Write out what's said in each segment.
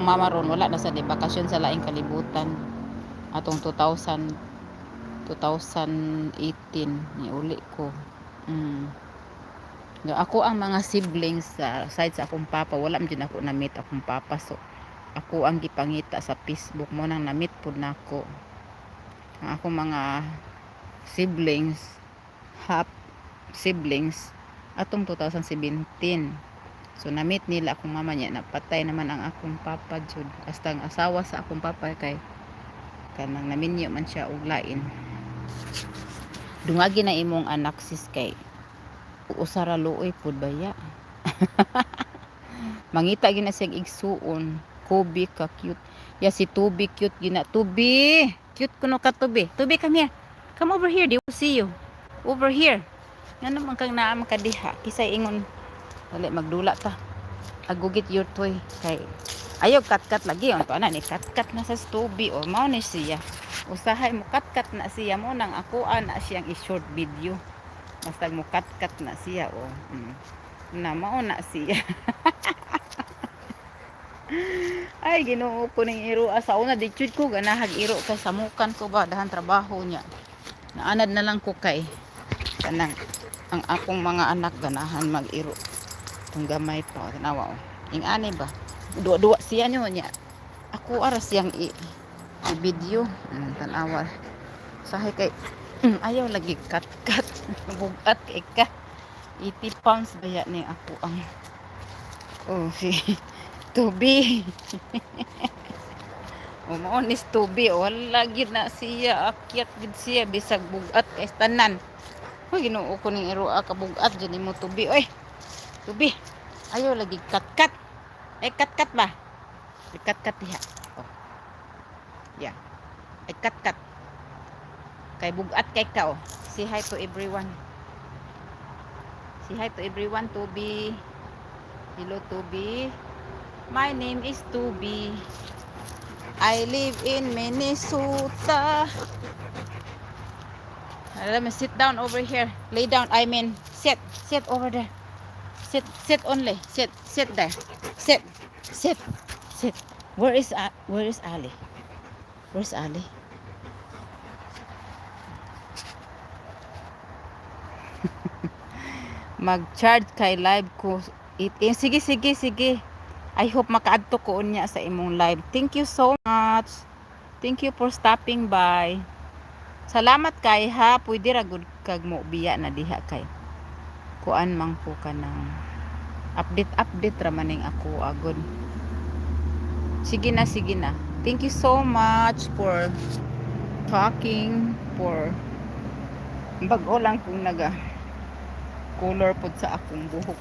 mama ron wala na sa di bakasyon sa laing kalibutan atong 2018 ni uli ko. Ako ang mga siblings sa side sa akong papa wala man din ako na meet akong papa, so ako ang gipangita sa Facebook mo nang na meet pud nako ang akong mga siblings, half siblings atong 2017. So na-meet nila akong mama niya, napatay naman ang akong papa jud. Basta ang asawa sa akong papa kay kanang naminyo man siya og lain. Dungagi na imong anak sis kay usara luoy pud baya. Mangita gina siyang igsuon. Kobe ka cute. Ya si Tubi cute gina. Tubi, cute kuno ka Tubi. Tubi, come here. Come over here. They will see you. Over here. Nga naman kang naam ka diha. Kisay ingon. Dali magdula ta. Agugit your toy. Kay ayaw kat-kat lagi. Ano na ni kat-kat na sa Tubi. O mao ni siya. Usahay mo kat-kat na siya mo nang akuan na siyang i-short video. Basta mo kat-kat na siya. O. Na mao na siya. Ay Ginoo ko ning iro sa una di chud ko ganahag iro kay samukan ko ba dahan trabaho niya. Naanad na lang ko kay kanang ang akong mga anak ganahan mag-iro. Tung gamay pa tanawa. Ing-ani ba? Duwa-duwa siya niya. Ako aras yang i-video. Tanawa. Sahay kay ayaw lagi kat-kat. Bugat kay ka. 80 pounds baya ni ako ang si Tubi. Umonis Tubi. Wala gid na siya. Akyat gid siya. Bisag bugat kay tanan. Hoy Ginoo ko ning iro ka bugat dyan mo Tubi. Oy. Tubi. Ayaw lagi kat-kat. Ay kat-kat ba? Ay kat-kat diha. Oh. Yeah. Ay kat-kat. Kay bugat kay ka oh. Say hi to everyone. Say hi to everyone Tubi. Hello Tubi. My name is Tubi. I live in Minnesota. Let me sit down over here. Lay down. I mean, sit. Sit over there. Sit only. Sit there. Sit. Where is Ali? Where's Ali? Mag-charge kay live ko. Sige. I hope makaadto ko unya sa imong live. Thank you so much. Thank you for stopping by. Salamat kay ha. Pwede ra gud kag mo biya na diha kay. Kuan man ko kanang update ra maning ako agod. Sige na. Thank you so much for talking, for bag-o lang kung naga color pod sa akong buhok.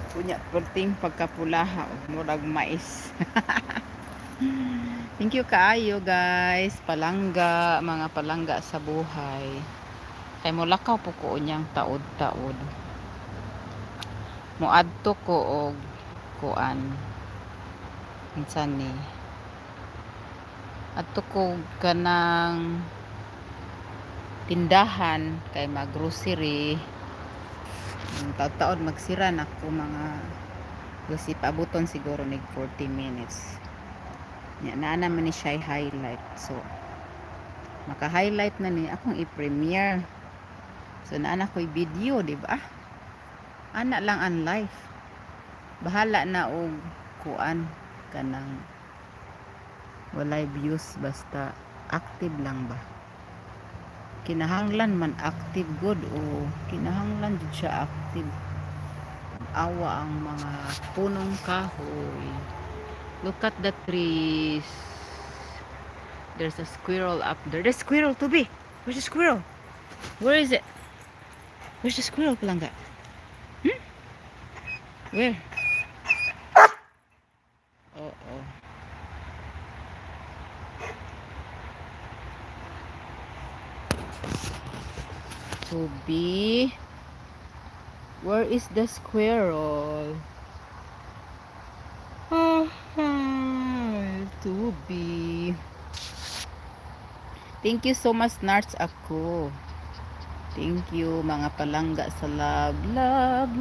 Punya perting pagkapulaha murag mais. Thank you kaayo guys, palangga, mga palangga sa buhay. Kay mulakaw po ko unyang taod-taod. Muadto ko og kuan. Minsan ni adto ko kanang tindahan kay mag-grocery. Taon-taon magsira na ako mga kasi paabuton siguro nig 40 minutes. Naa naman ni siya highlight. So maka-highlight na ni akong i-premiere. So naa ko video, di ba? Ana lang ang life. Bahala na og kuan kanang walay views basta active lang ba. Kinahanglan man active good o kinahanglan jud siya active. Awa ang mga punong kahoy. Look at the trees. There's a squirrel up there. There's a squirrel Tubi. Where's the squirrel? Where is it? Where's the squirrel palangga? Where? Oh. Tubi. Where is the squirrel? Tubi. Thank you so much Narts ako. Thank you mga palangga sa love. Love.